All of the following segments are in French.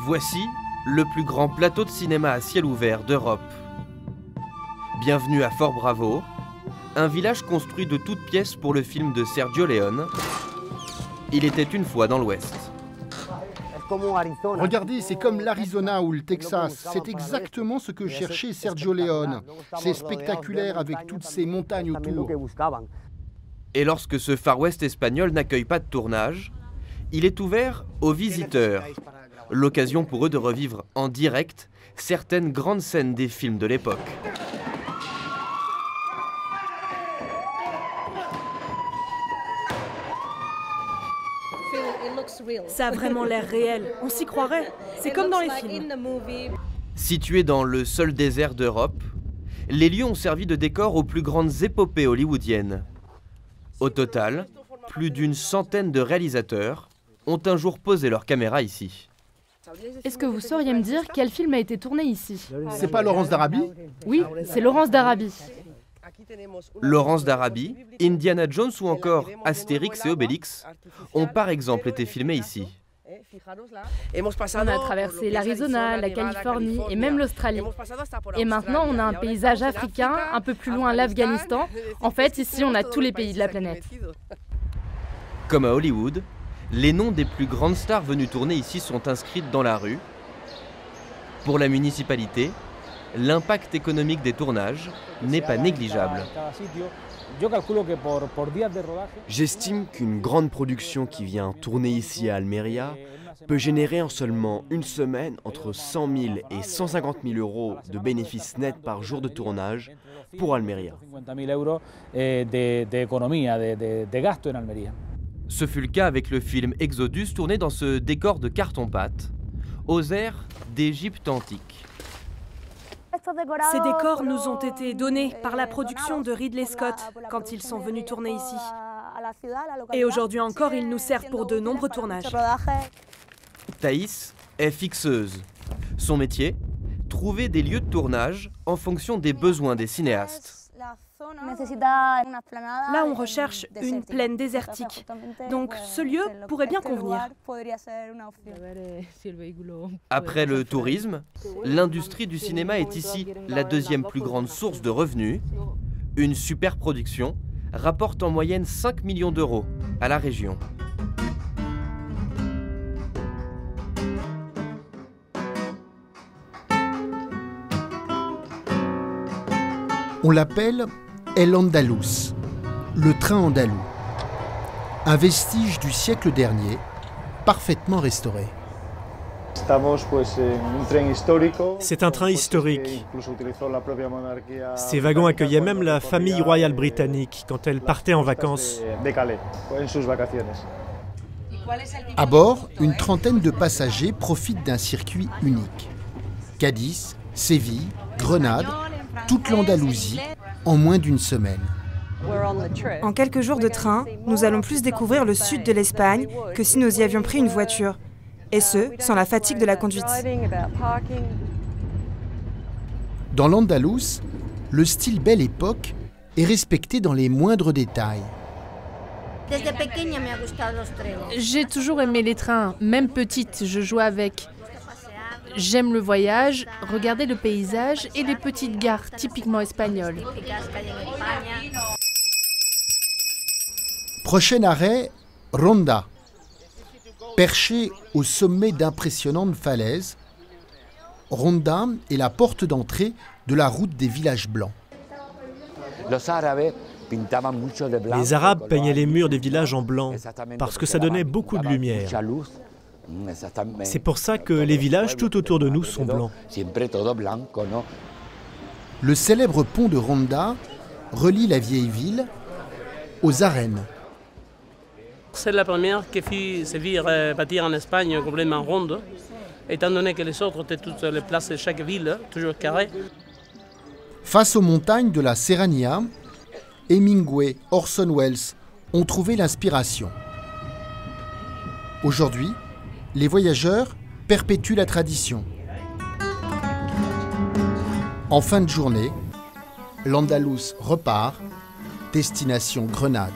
Voici le plus grand plateau de cinéma à ciel ouvert d'Europe. Bienvenue à Fort Bravo, un village construit de toutes pièces pour le film de Sergio Leone. Il était une fois dans l'Ouest. Regardez, c'est comme l'Arizona ou le Texas. C'est exactement ce que cherchait Sergio Leone. C'est spectaculaire avec toutes ces montagnes autour. Et lorsque ce Far West espagnol n'accueille pas de tournage, il est ouvert aux visiteurs. L'occasion pour eux de revivre en direct certaines grandes scènes des films de l'époque. Ça a vraiment l'air réel, on s'y croirait. C'est comme dans les films. Situés dans le seul désert d'Europe, les lieux ont servi de décor aux plus grandes épopées hollywoodiennes. Au total, plus d'une centaine de réalisateurs ont un jour posé leur caméra ici. Est-ce que vous sauriez me dire quel film a été tourné ici? C'est pas Laurence d'Arabie? Oui, c'est Laurence d'Arabie. Laurence d'Arabie, Indiana Jones ou encore Astérix et Obélix ont par exemple été filmés ici. On a traversé l'Arizona, la Californie et même l'Australie. Et maintenant, on a un paysage africain, un peu plus loin l'Afghanistan. En fait, ici, on a tous les pays de la planète. Comme à Hollywood, les noms des plus grandes stars venues tourner ici sont inscrits dans la rue. Pour la municipalité, l'impact économique des tournages n'est pas négligeable. J'estime qu'une grande production qui vient tourner ici à Almeria peut générer en seulement une semaine entre 100 000 et 150 000 euros de bénéfices nets par jour de tournage pour Almeria. Ce fut le cas avec le film Exodus tourné dans ce décor de carton-pâte, aux airs d'Égypte antique. Ces décors nous ont été donnés par la production de Ridley Scott quand ils sont venus tourner ici. Et aujourd'hui encore, ils nous servent pour de nombreux tournages. Thaïs est fixeuse. Son métier, trouver des lieux de tournage en fonction des besoins des cinéastes. Là, on recherche une plaine désertique. Donc, ce lieu pourrait bien convenir. Après le tourisme, l'industrie du cinéma est ici la deuxième plus grande source de revenus. Une superproduction rapporte en moyenne 5 millions d'euros à la région. On l'appelle El Andalus, le train andalou. Un vestige du siècle dernier, parfaitement restauré. C'est un train historique. Ces wagons accueillaient même la famille royale britannique quand elle partait en vacances. À bord, une trentaine de passagers profitent d'un circuit unique. Cadiz, Séville, Grenade, toute l'Andalousie en moins d'une semaine. En quelques jours de train, nous allons plus découvrir le sud de l'Espagne que si nous y avions pris une voiture. Et ce, sans la fatigue de la conduite. Dans l'Andalous, le style Belle Époque est respecté dans les moindres détails. J'ai toujours aimé les trains, même petite, je jouais avec. J'aime le voyage, regarder le paysage et les petites gares typiquement espagnoles. Prochain arrêt, Ronda. Perché au sommet d'impressionnantes falaises, Ronda est la porte d'entrée de la route des villages blancs. Les Arabes peignaient les murs des villages en blanc parce que ça donnait beaucoup de lumière. C'est pour ça que les villages tout autour de nous sont blancs. Le célèbre pont de Ronda relie la vieille ville aux arènes. C'est la première qui se vit bâtir en Espagne complètement ronde, étant donné que les autres étaient toutes les places de chaque ville, toujours carrées. Face aux montagnes de la Serrania, Hemingway, Orson Welles ont trouvé l'inspiration. Aujourd'hui, les voyageurs perpétuent la tradition. En fin de journée, l'Andalous repart, destination Grenade.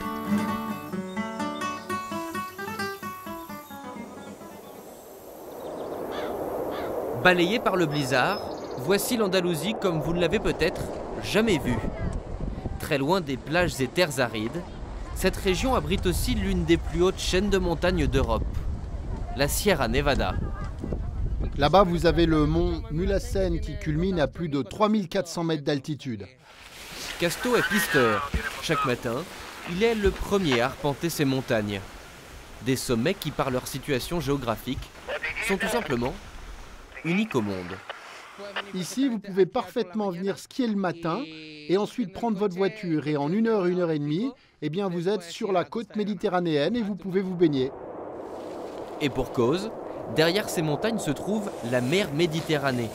Balayée par le blizzard, voici l'Andalousie comme vous ne l'avez peut-être jamais vue. Très loin des plages et terres arides, cette région abrite aussi l'une des plus hautes chaînes de montagnes d'Europe, la Sierra Nevada. Là-bas, vous avez le mont Mulhacén qui culmine à plus de 3400 mètres d'altitude. Casto est pisteur. Chaque matin, il est le premier à arpenter ces montagnes. Des sommets qui, par leur situation géographique, sont tout simplement uniques au monde. Ici, vous pouvez parfaitement venir skier le matin et ensuite prendre votre voiture. Et en 1 heure, 1 heure et demie, eh bien, vous êtes sur la côte méditerranéenne et vous pouvez vous baigner. Et pour cause, derrière ces montagnes se trouve la mer Méditerranée.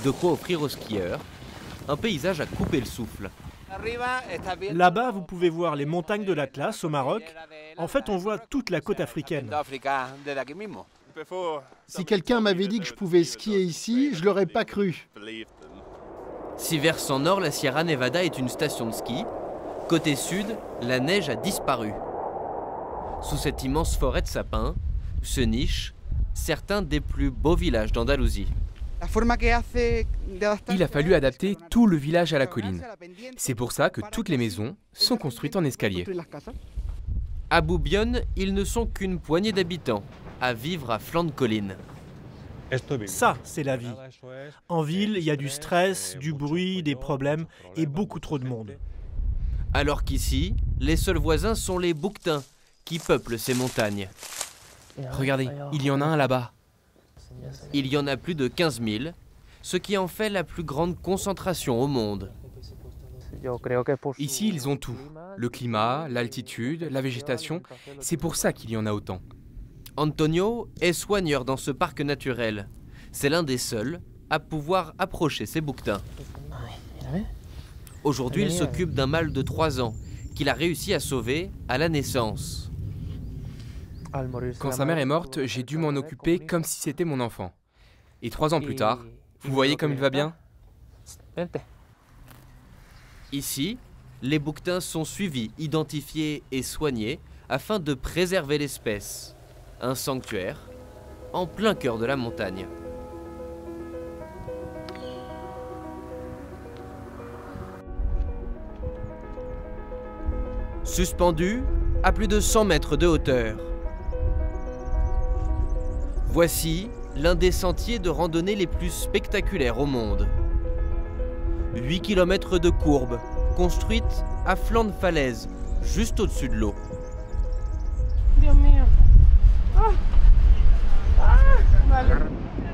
De quoi offrir aux skieurs un paysage à couper le souffle. Là-bas, vous pouvez voir les montagnes de l'Atlas au Maroc. En fait, on voit toute la côte africaine. Si quelqu'un m'avait dit que je pouvais skier ici, je ne l'aurais pas cru. Si versant nord, la Sierra Nevada est une station de ski, côté sud, la neige a disparu. Sous cette immense forêt de sapins se nichent certains des plus beaux villages d'Andalousie. Il a fallu adapter tout le village à la colline. C'est pour ça que toutes les maisons sont construites en escalier. À Boubionne, ils ne sont qu'une poignée d'habitants, à vivre à flanc de colline. Ça, c'est la vie. En ville, il y a du stress, du bruit, des problèmes et beaucoup trop de monde. Alors qu'ici, les seuls voisins sont les bouquetins qui peuplent ces montagnes. Regardez, il y en a un là-bas. Il y en a plus de 15 000, ce qui en fait la plus grande concentration au monde. Ici, ils ont tout. Le climat, l'altitude, la végétation. C'est pour ça qu'il y en a autant. Antonio est soigneur dans ce parc naturel. C'est l'un des seuls à pouvoir approcher ces bouquetins. Aujourd'hui, il s'occupe d'un mâle de 3 ans qu'il a réussi à sauver à la naissance. Quand sa mère est morte, j'ai dû m'en occuper comme si c'était mon enfant. Et 3 ans plus tard, vous voyez comme il va bien? Ici, les bouquetins sont suivis, identifiés et soignés afin de préserver l'espèce. Un sanctuaire en plein cœur de la montagne. Suspendu à plus de 100 mètres de hauteur. Voici l'un des sentiers de randonnée les plus spectaculaires au monde. 8 km de courbes, construites à flanc de falaise, juste au-dessus de l'eau.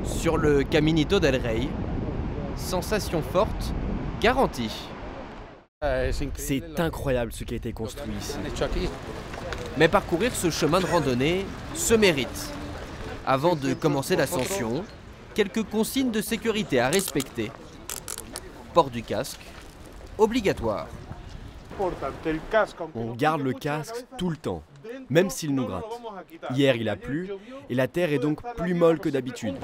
Sur le Caminito del Rey, sensation forte, garantie. C'est incroyable ce qui a été construit ici. Mais parcourir ce chemin de randonnée se mérite. Avant de commencer l'ascension, quelques consignes de sécurité à respecter. Port du casque, obligatoire. On garde le casque tout le temps, même s'il nous gratte. Hier, il a plu et la terre est donc plus molle que d'habitude.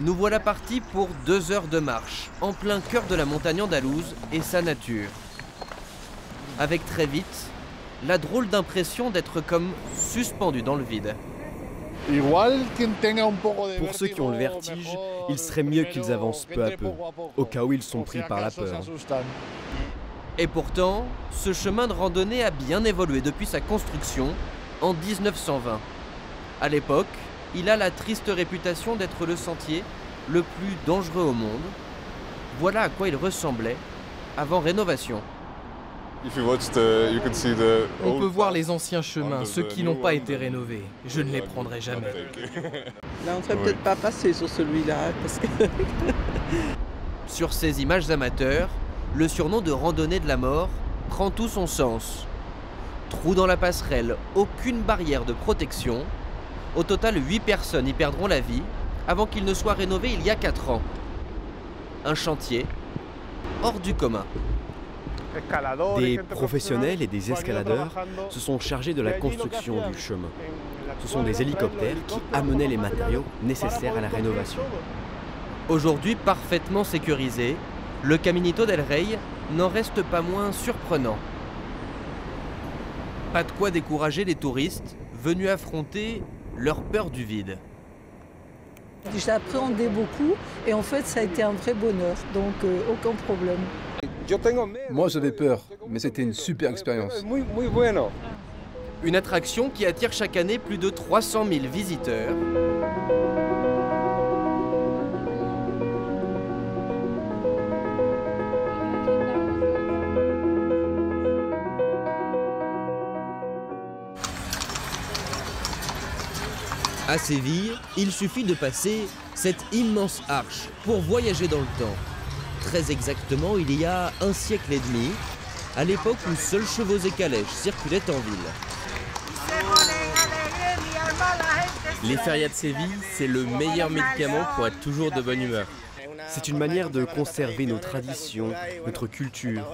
Nous voilà partis pour 2 heures de marche, en plein cœur de la montagne andalouse et sa nature. Avec très vite, la drôle d'impression d'être comme suspendu dans le vide. Pour ceux qui ont le vertige, il serait mieux qu'ils avancent peu à peu, au cas où ils sont pris par la peur. Et pourtant, ce chemin de randonnée a bien évolué depuis sa construction en 1920. À l'époque, il a la triste réputation d'être le sentier le plus dangereux au monde. Voilà à quoi il ressemblait avant rénovation. On peut voir les anciens chemins, ceux qui n'ont pas été rénovés. Je ne les prendrai jamais. Là, on ne serait peut-être pas passé sur celui-là. Parce que... Sur ces images amateurs, le surnom de randonnée de la mort prend tout son sens. Trou dans la passerelle, aucune barrière de protection. Au total, 8 personnes y perdront la vie avant qu'il ne soit rénové il y a 4 ans. Un chantier hors du commun. Des professionnels et des escaladeurs se sont chargés de la construction du chemin. Ce sont des hélicoptères qui amenaient les matériaux nécessaires à la rénovation. Aujourd'hui parfaitement sécurisé, le Caminito del Rey n'en reste pas moins surprenant. Pas de quoi décourager les touristes venus affronter leur peur du vide. J'appréhendais beaucoup et en fait ça a été un vrai bonheur, donc aucun problème. Moi j'avais peur, mais c'était une super expérience. Une attraction qui attire chaque année plus de 300 000 visiteurs. À Séville, il suffit de passer cette immense arche pour voyager dans le temps. Très exactement, il y a un siècle et demi, à l'époque où seuls chevaux et calèches circulaient en ville. Les férias de Séville, c'est le meilleur médicament pour être toujours de bonne humeur. C'est une manière de conserver nos traditions, notre culture,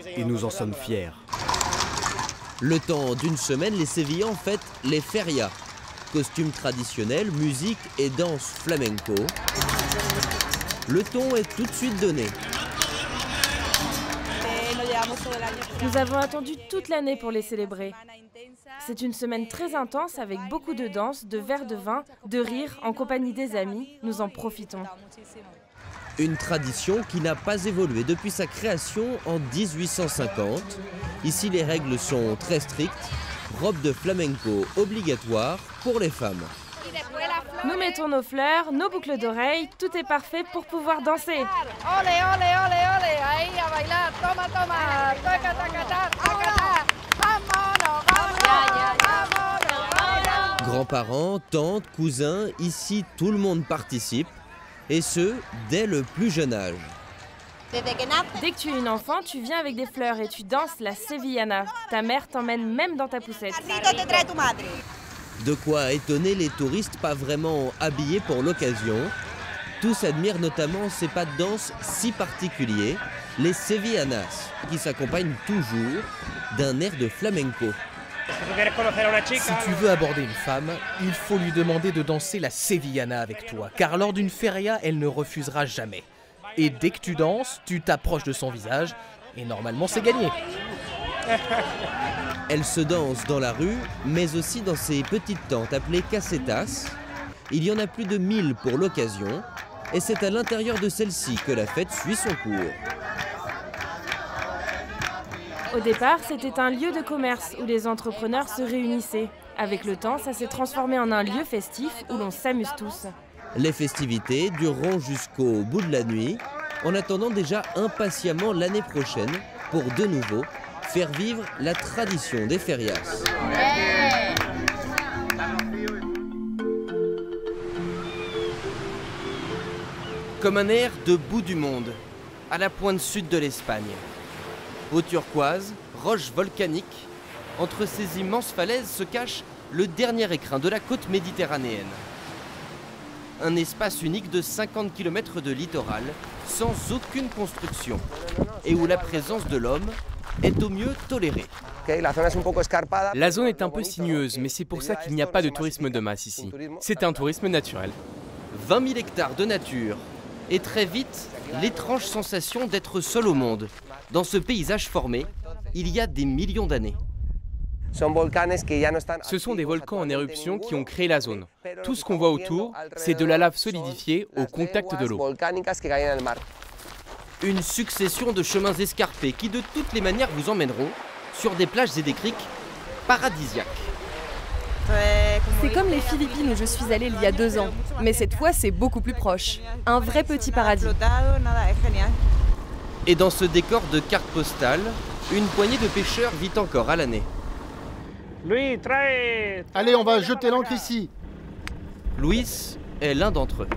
et nous en sommes fiers. Le temps d'une semaine, les Sévillans fêtent les férias. Costumes traditionnels, musique et danse flamenco. Le ton est tout de suite donné. Nous avons attendu toute l'année pour les célébrer. C'est une semaine très intense avec beaucoup de danse, de verres de vin, de rire en compagnie des amis. Nous en profitons. Une tradition qui n'a pas évolué depuis sa création en 1850. Ici, les règles sont très strictes. Robe de flamenco obligatoire pour les femmes. Nous mettons nos fleurs, nos boucles d'oreilles, tout est parfait pour pouvoir danser. Grands-parents, tantes, cousins, ici tout le monde participe, et ce, dès le plus jeune âge. Dès que tu es une enfant, tu viens avec des fleurs et tu danses la sevillana. Ta mère t'emmène même dans ta poussette. De quoi étonner les touristes pas vraiment habillés pour l'occasion. Tous admirent notamment ces pas de danse si particuliers, les sevillanas, qui s'accompagnent toujours d'un air de flamenco. Si tu veux aborder une femme, il faut lui demander de danser la sevillana avec toi, car lors d'une feria, elle ne refusera jamais. Et dès que tu danses, tu t'approches de son visage, et normalement c'est gagné. Elle se danse dans la rue, mais aussi dans ces petites tentes appelées casetas. Il y en a plus de 1000 pour l'occasion, et c'est à l'intérieur de celle-ci que la fête suit son cours. Au départ, c'était un lieu de commerce où les entrepreneurs se réunissaient. Avec le temps, ça s'est transformé en un lieu festif où l'on s'amuse tous. Les festivités dureront jusqu'au bout de la nuit, en attendant déjà impatiemment l'année prochaine pour de nouveau faire vivre la tradition des ferias. Comme un air de bout du monde, à la pointe sud de l'Espagne. Eau turquoise, roches volcaniques, entre ces immenses falaises se cache le dernier écrin de la côte méditerranéenne. Un espace unique de 50 km de littoral, sans aucune construction, et où la présence de l'homme est au mieux tolérée. La zone est un peu sinueuse, mais c'est pour ça qu'il n'y a pas de tourisme de masse ici. C'est un tourisme naturel. 20 000 hectares de nature, et très vite, l'étrange sensation d'être seul au monde. Dans ce paysage formé, il y a des millions d'années. Ce sont des volcans en éruption qui ont créé la zone. Tout ce qu'on voit autour, c'est de la lave solidifiée au contact de l'eau. Une succession de chemins escarpés qui de toutes les manières vous emmèneront sur des plages et des criques paradisiaques. C'est comme les Philippines où je suis allée il y a 2 ans, mais cette fois c'est beaucoup plus proche. Un vrai petit paradis. Et dans ce décor de carte postale, une poignée de pêcheurs vit encore à l'année. Allez, on va jeter l'ancre ici. Luis est l'un d'entre eux.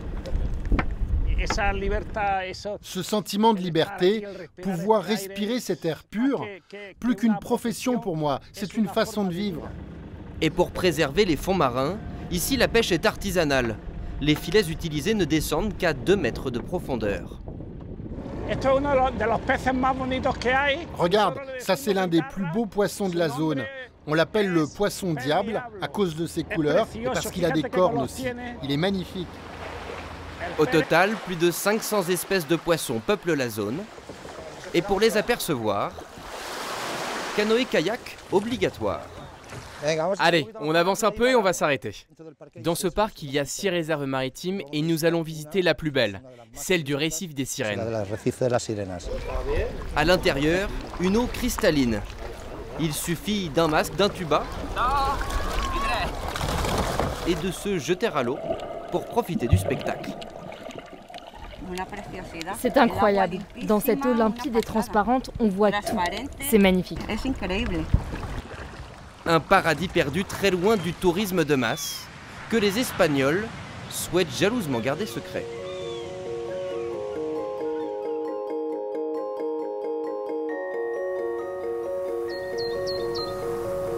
Ce sentiment de liberté, pouvoir respirer cet air pur, plus qu'une profession pour moi, c'est une façon de vivre. Et pour préserver les fonds marins, ici la pêche est artisanale. Les filets utilisés ne descendent qu'à 2 mètres de profondeur. Regarde, ça c'est l'un des plus beaux poissons de la zone. On l'appelle le poisson diable à cause de ses couleurs et parce qu'il a des cornes aussi. Il est magnifique. Au total, plus de 500 espèces de poissons peuplent la zone. Et pour les apercevoir, canoë-kayak obligatoire. Allez, on avance un peu et on va s'arrêter. Dans ce parc, il y a 6 réserves maritimes et nous allons visiter la plus belle, celle du récif des sirènes. À l'intérieur, une eau cristalline. Il suffit d'un masque, d'un tuba et de se jeter à l'eau pour profiter du spectacle. C'est incroyable. Dans cette eau limpide et transparente, on voit tout. C'est magnifique. Un paradis perdu très loin du tourisme de masse que les Espagnols souhaitent jalousement garder secret.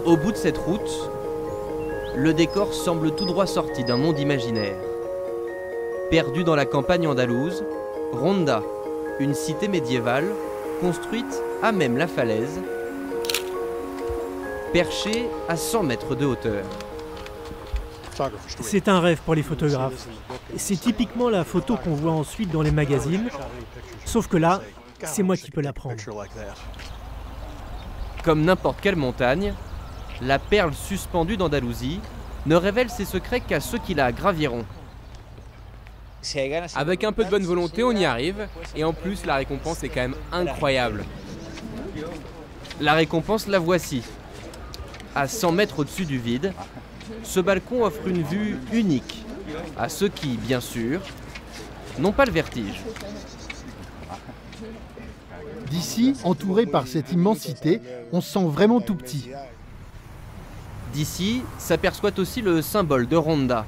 Au bout de cette route, le décor semble tout droit sorti d'un monde imaginaire. Perdu dans la campagne andalouse, Ronda, une cité médiévale construite à même la falaise, perchée à 100 mètres de hauteur. C'est un rêve pour les photographes. C'est typiquement la photo qu'on voit ensuite dans les magazines, sauf que là, c'est moi qui peux la prendre. Comme n'importe quelle montagne, la perle suspendue d'Andalousie ne révèle ses secrets qu'à ceux qui la graviront. Avec un peu de bonne volonté, on y arrive. Et en plus, la récompense est quand même incroyable. La récompense, la voici. À 100 mètres au-dessus du vide, ce balcon offre une vue unique à ceux qui, bien sûr, n'ont pas le vertige. D'ici, entouré par cette immensité, on se sent vraiment tout petit. D'ici s'aperçoit aussi le symbole de Ronda.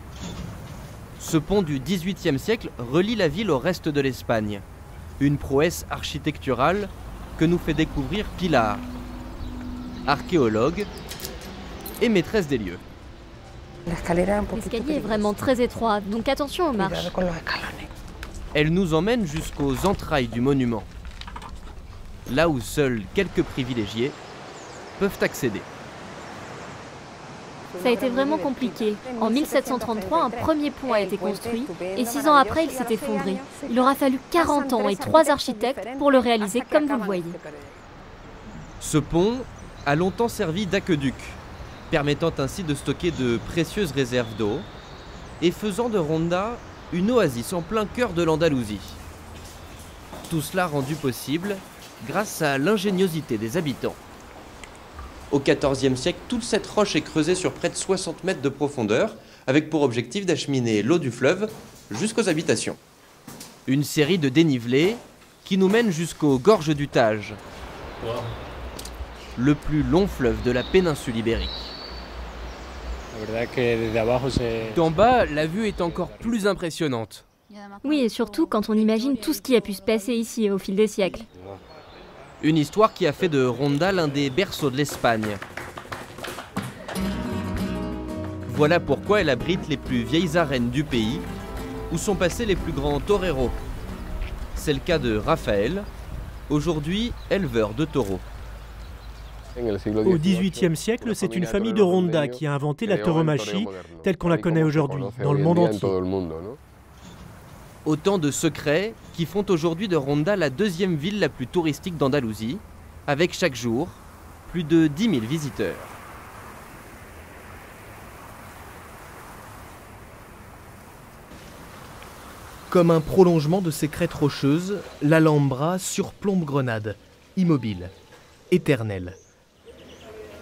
Ce pont du XVIIIe siècle relie la ville au reste de l'Espagne. Une prouesse architecturale que nous fait découvrir Pilar, archéologue et maîtresse des lieux. L'escalier est vraiment très étroit, donc attention aux marches. Elle nous emmène jusqu'aux entrailles du monument, là où seuls quelques privilégiés peuvent accéder. Ça a été vraiment compliqué. En 1733, un premier pont a été construit et 6 ans après, il s'est effondré. Il aura fallu 40 ans et 3 architectes pour le réaliser comme vous le voyez. Ce pont a longtemps servi d'aqueduc, permettant ainsi de stocker de précieuses réserves d'eau et faisant de Ronda une oasis en plein cœur de l'Andalousie. Tout cela rendu possible grâce à l'ingéniosité des habitants. Au XIVe siècle, toute cette roche est creusée sur près de 60 mètres de profondeur, avec pour objectif d'acheminer l'eau du fleuve jusqu'aux habitations. Une série de dénivelés qui nous mène jusqu'aux gorges du Tage, le plus long fleuve de la péninsule ibérique. D'en bas, la vue est encore plus impressionnante. Oui, et surtout quand on imagine tout ce qui a pu se passer ici au fil des siècles. Une histoire qui a fait de Ronda l'un des berceaux de l'Espagne. Voilà pourquoi elle abrite les plus vieilles arènes du pays, où sont passés les plus grands toreros. C'est le cas de Raphaël, aujourd'hui éleveur de taureaux. Au XVIIIe siècle, c'est une famille de Ronda qui a inventé la tauromachie telle qu'on la connaît aujourd'hui, dans le monde entier. Autant de secrets qui font aujourd'hui de Ronda la deuxième ville la plus touristique d'Andalousie, avec chaque jour plus de 10 000 visiteurs. Comme un prolongement de ces crêtes rocheuses, l'Alhambra surplombe Grenade, immobile, éternelle.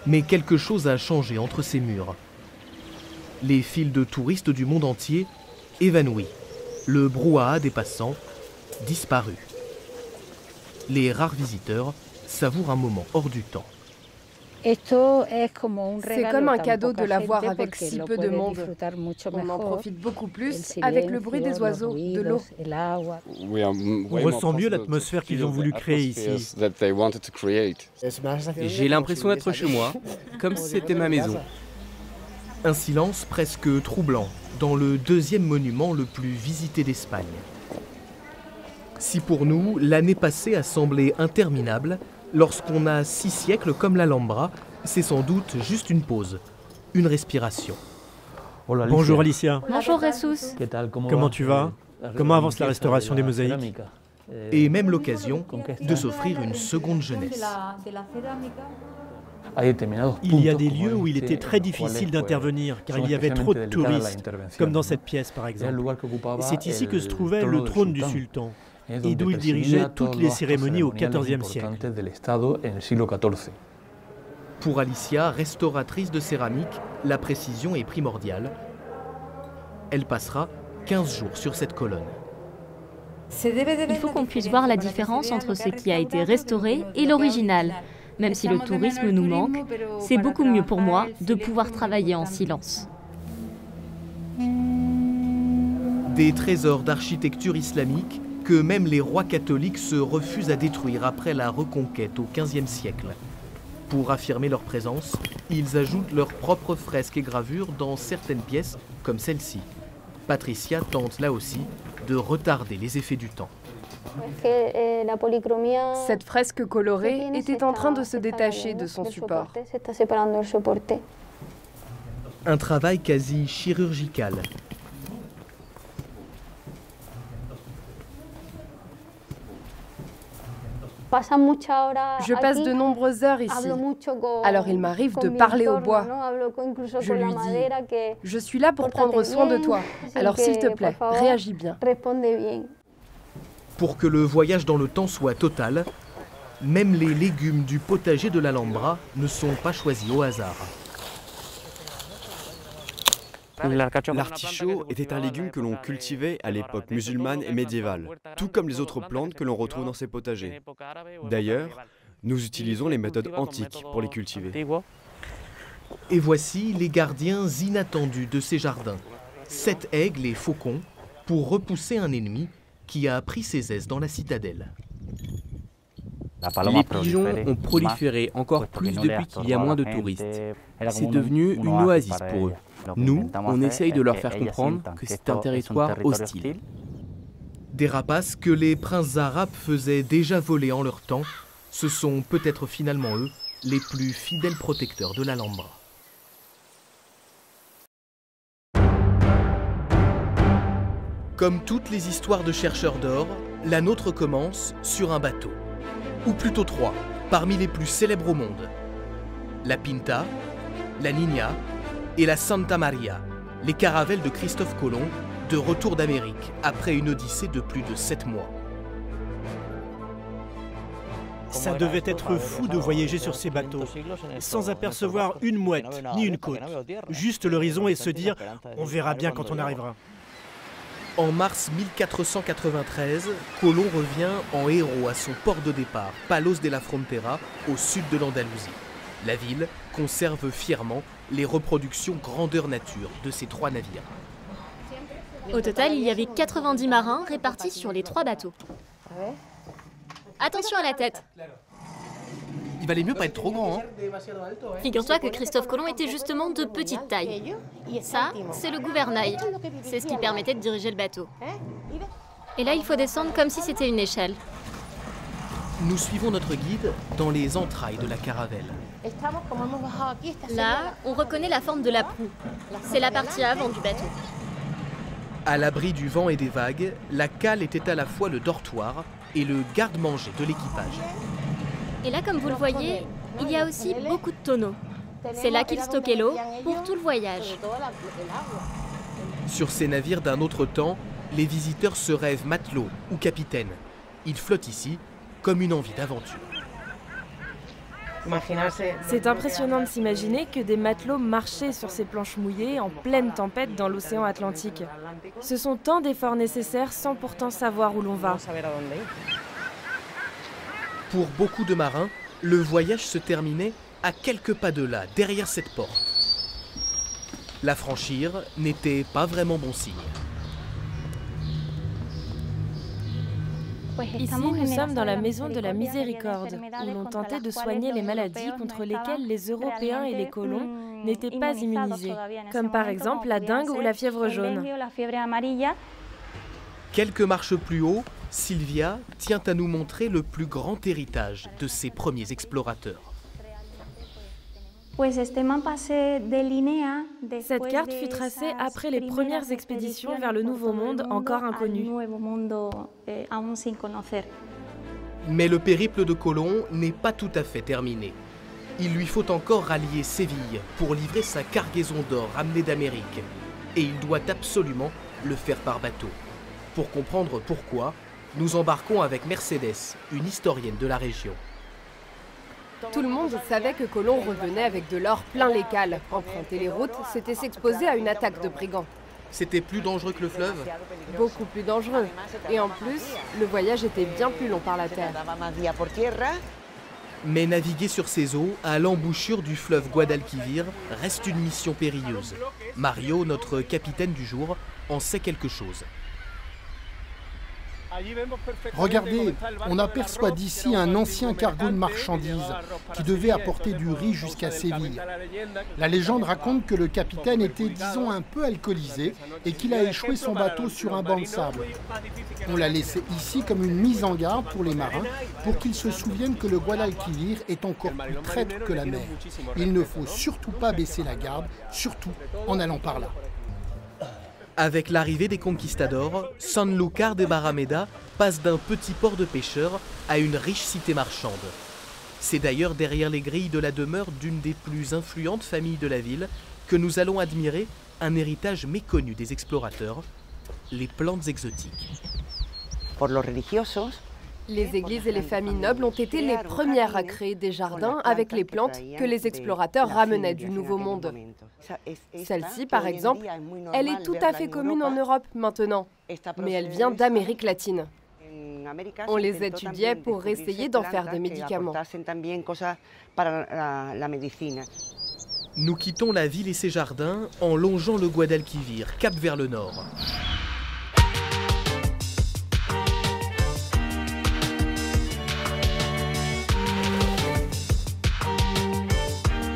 Mais quelque chose a changé entre ces murs. Les files de touristes du monde entier évanouis. Le brouhaha des passants disparu. Les rares visiteurs savourent un moment hors du temps. C'est comme un cadeau de la voir avec si peu de monde. On en profite beaucoup plus avec le bruit des oiseaux, de l'eau. On ressent mieux l'atmosphère qu'ils ont voulu créer ici. J'ai l'impression d'être chez moi, comme si c'était ma maison. Un silence presque troublant dans le deuxième monument le plus visité d'Espagne. Si pour nous, l'année passée a semblé interminable, lorsqu'on a 6 siècles comme l'Alhambra, c'est sans doute juste une pause, une respiration. Bonjour Alicia. Bonjour Jesus. Comment tu vas? Comment avance la restauration des mosaïques? Et même l'occasion de s'offrir une seconde jeunesse. Il y a des lieux où il était très difficile d'intervenir, car il y avait trop de touristes, comme dans cette pièce par exemple. C'est ici que se trouvait le trône du sultan, et d'où il dirigeait toutes les cérémonies au XIVe siècle. Pour Alicia, restauratrice de céramique, la précision est primordiale. Elle passera 15 jours sur cette colonne. Il faut qu'on puisse voir la différence entre ce qui a été restauré et l'original. Même si le tourisme nous manque, c'est beaucoup mieux pour moi de pouvoir travailler en silence. Des trésors d'architecture islamique que même les rois catholiques se refusent à détruire après la reconquête au XVe siècle. Pour affirmer leur présence, ils ajoutent leurs propres fresques et gravures dans certaines pièces, comme celle-ci. Patricia tente là aussi de retarder les effets du temps. Cette fresque colorée était en train de se détacher de son support. Un travail quasi chirurgical. Je passe de nombreuses heures ici, alors il m'arrive de parler au bois. Je lui dis, je suis là pour prendre soin de toi, alors s'il te plaît, réagis bien. Pour que le voyage dans le temps soit total, même les légumes du potager de l'Alhambra ne sont pas choisis au hasard. L'artichaut était un légume que l'on cultivait à l'époque musulmane et médiévale, tout comme les autres plantes que l'on retrouve dans ces potagers. D'ailleurs, nous utilisons les méthodes antiques pour les cultiver. Et voici les gardiens inattendus de ces jardins, 7 aigles et faucons, pour repousser un ennemi qui a pris ses aises dans la citadelle. Les pigeons ont proliféré encore plus depuis qu'il y a moins de touristes. C'est devenu une oasis pour eux. Nous, on essaye de leur faire comprendre que c'est un territoire hostile. Des rapaces que les princes arabes faisaient déjà voler en leur temps, ce sont peut-être finalement eux les plus fidèles protecteurs de l'Alhambra. Comme toutes les histoires de chercheurs d'or, la nôtre commence sur un bateau. Ou plutôt 3, parmi les plus célèbres au monde. La Pinta, la Niña et la Santa Maria, les caravelles de Christophe Colomb, de retour d'Amérique après une odyssée de plus de 7 mois. Ça devait être fou de voyager sur ces bateaux, sans apercevoir une mouette ni une côte, juste l'horizon et se dire « on verra bien quand on arrivera ». En mars 1493, Colomb revient en héros à son port de départ, Palos de la Frontera, au sud de l'Andalousie. La ville conserve fièrement les reproductions grandeur nature de ces 3 navires. Au total, il y avait 90 marins répartis sur les 3 bateaux. Attention à la tête! Il valait mieux pas être trop grand, hein? Figure-toi que Christophe Colomb était justement de petite taille. Ça, c'est le gouvernail. C'est ce qui permettait de diriger le bateau. Et là, il faut descendre comme si c'était une échelle. Nous suivons notre guide dans les entrailles de la caravelle. Là, on reconnaît la forme de la proue. C'est la partie avant du bateau. À l'abri du vent et des vagues, la cale était à la fois le dortoir et le garde-manger de l'équipage. Et là, comme vous le voyez, il y a aussi beaucoup de tonneaux. C'est là qu'ils stockaient l'eau pour tout le voyage. Sur ces navires d'un autre temps, les visiteurs se rêvent matelots ou capitaines. Ils flottent ici comme une envie d'aventure. C'est impressionnant de s'imaginer que des matelots marchaient sur ces planches mouillées en pleine tempête dans l'océan Atlantique. Ce sont tant d'efforts nécessaires sans pourtant savoir où l'on va. Pour beaucoup de marins, le voyage se terminait à quelques pas de là, derrière cette porte. La franchir n'était pas vraiment bon signe. Ici, nous sommes dans la maison de la Miséricorde, où l'on tentait de soigner les maladies contre lesquelles les Européens et les colons n'étaient pas immunisés, comme par exemple la dengue ou la fièvre jaune. Quelques marches plus haut, Sylvia tient à nous montrer le plus grand héritage de ces premiers explorateurs. Cette carte fut tracée après les premières expéditions vers le Nouveau Monde encore inconnu. Mais le périple de Colomb n'est pas tout à fait terminé. Il lui faut encore rallier Séville pour livrer sa cargaison d'or ramenée d'Amérique. Et il doit absolument le faire par bateau. Pour comprendre pourquoi, nous embarquons avec Mercedes, une historienne de la région. Tout le monde savait que Colomb revenait avec de l'or plein les cales. Emprunter les routes, c'était s'exposer à une attaque de brigands. C'était plus dangereux que le fleuve? Beaucoup plus dangereux. Et en plus, le voyage était bien plus long par la terre. Mais naviguer sur ces eaux, à l'embouchure du fleuve Guadalquivir, reste une mission périlleuse. Mario, notre capitaine du jour, en sait quelque chose. Regardez, on aperçoit d'ici un ancien cargo de marchandises qui devait apporter du riz jusqu'à Séville. La légende raconte que le capitaine était, disons, un peu alcoolisé et qu'il a échoué son bateau sur un banc de sable. On l'a laissé ici comme une mise en garde pour les marins, pour qu'ils se souviennent que le Guadalquivir est encore plus traître que la mer. Il ne faut surtout pas baisser la garde, surtout en allant par là. Avec l'arrivée des conquistadors, Sanlúcar de Barrameda passe d'un petit port de pêcheurs à une riche cité marchande. C'est d'ailleurs derrière les grilles de la demeure d'une des plus influentes familles de la ville que nous allons admirer un héritage méconnu des explorateurs, les plantes exotiques. Les églises et les familles nobles ont été les premières à créer des jardins avec les plantes que les explorateurs ramenaient du Nouveau Monde. Celle-ci, par exemple, elle est tout à fait commune en Europe maintenant, mais elle vient d'Amérique latine. On les étudiait pour essayer d'en faire des médicaments. Nous quittons la ville et ses jardins en longeant le Guadalquivir, cap vers le nord.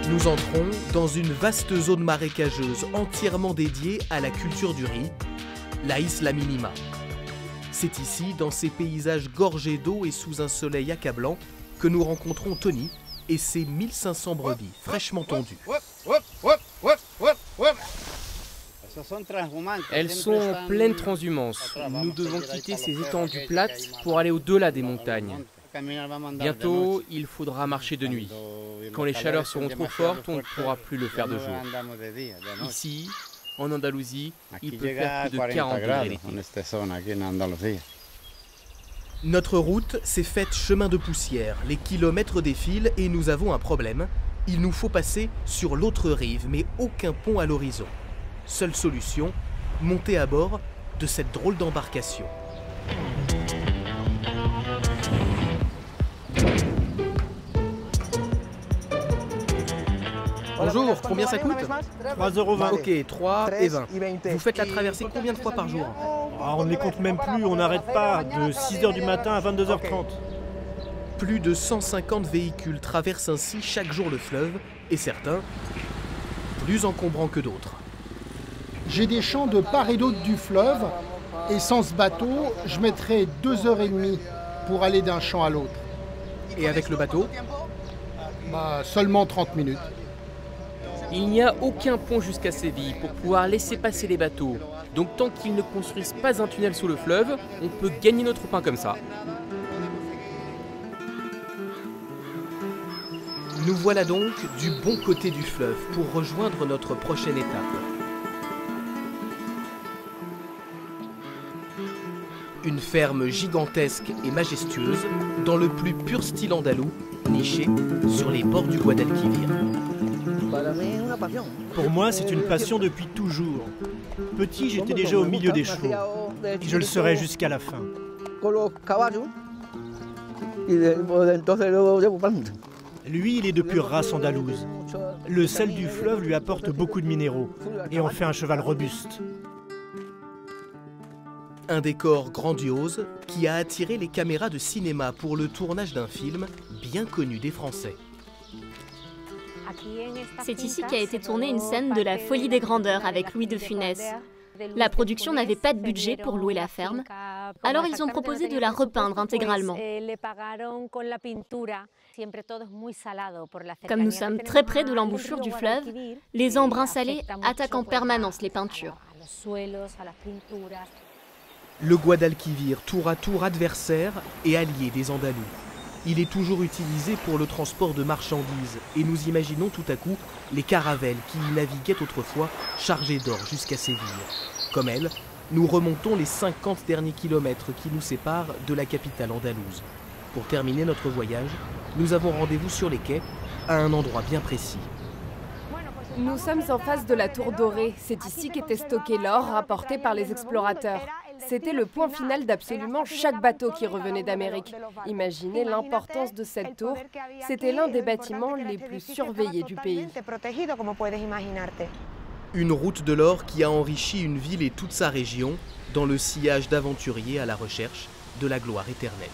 Nous entrons dans une vaste zone marécageuse entièrement dédiée à la culture du riz, la Isla Minima. C'est ici, dans ces paysages gorgés d'eau et sous un soleil accablant, que nous rencontrons Tony et ses 1500 brebis fraîchement tondues. Elles sont en pleine transhumance. Nous devons quitter ces étendues plates pour aller au-delà des montagnes. Bientôt, il faudra marcher de nuit. Quand les chaleurs seront trop fortes, on ne pourra plus le faire de jour. Ici, en Andalousie, il peut faire plus de 40 degrés l'été. Notre route s'est faite chemin de poussière. Les kilomètres défilent et nous avons un problème. Il nous faut passer sur l'autre rive, mais aucun pont à l'horizon. Seule solution, monter à bord de cette drôle d'embarcation. Bonjour, combien ça coûte? 3,20 €. Ok, 3 et 20. Vous faites la traversée combien de fois par jour? On ne les compte même plus, on n'arrête pas, de 6 h du matin à 22 h 30. Plus de 150 véhicules traversent ainsi chaque jour le fleuve, et certains plus encombrants que d'autres. J'ai des champs de part et d'autre du fleuve, et sans ce bateau, je mettrais 2h30 pour aller d'un champ à l'autre. Et avec le bateau? Seulement 30 minutes. Il n'y a aucun pont jusqu'à Séville pour pouvoir laisser passer les bateaux. Donc tant qu'ils ne construisent pas un tunnel sous le fleuve, on peut gagner notre pain comme ça. Nous voilà donc du bon côté du fleuve pour rejoindre notre prochaine étape. Une ferme gigantesque et majestueuse, dans le plus pur style andalou, nichée sur les bords du Guadalquivir. Pour moi, c'est une passion depuis toujours. Petit, j'étais déjà au milieu des chevaux. Et je le serai jusqu'à la fin. Lui, il est de pure race andalouse. Le sel du fleuve lui apporte beaucoup de minéraux et en fait un cheval robuste. Un décor grandiose qui a attiré les caméras de cinéma pour le tournage d'un film bien connu des Français. C'est ici qu'a été tournée une scène de La Folie des Grandeurs avec Louis de Funès. La production n'avait pas de budget pour louer la ferme, alors ils ont proposé de la repeindre intégralement. Comme nous sommes très près de l'embouchure du fleuve, les embruns salés attaquent en permanence les peintures. Le Guadalquivir, tour à tour adversaire et allié des Andalous. Il est toujours utilisé pour le transport de marchandises et nous imaginons tout à coup les caravelles qui y naviguaient autrefois chargées d'or jusqu'à Séville. Comme elles, nous remontons les 50 derniers kilomètres qui nous séparent de la capitale andalouse. Pour terminer notre voyage, nous avons rendez-vous sur les quais, à un endroit bien précis. Nous sommes en face de la Tour Dorée. C'est ici qu'était stocké l'or rapporté par les explorateurs. C'était le point final d'absolument chaque bateau qui revenait d'Amérique. Imaginez l'importance de cette tour. C'était l'un des bâtiments les plus surveillés du pays. Une route de l'or qui a enrichi une ville et toute sa région dans le sillage d'aventuriers à la recherche de la gloire éternelle.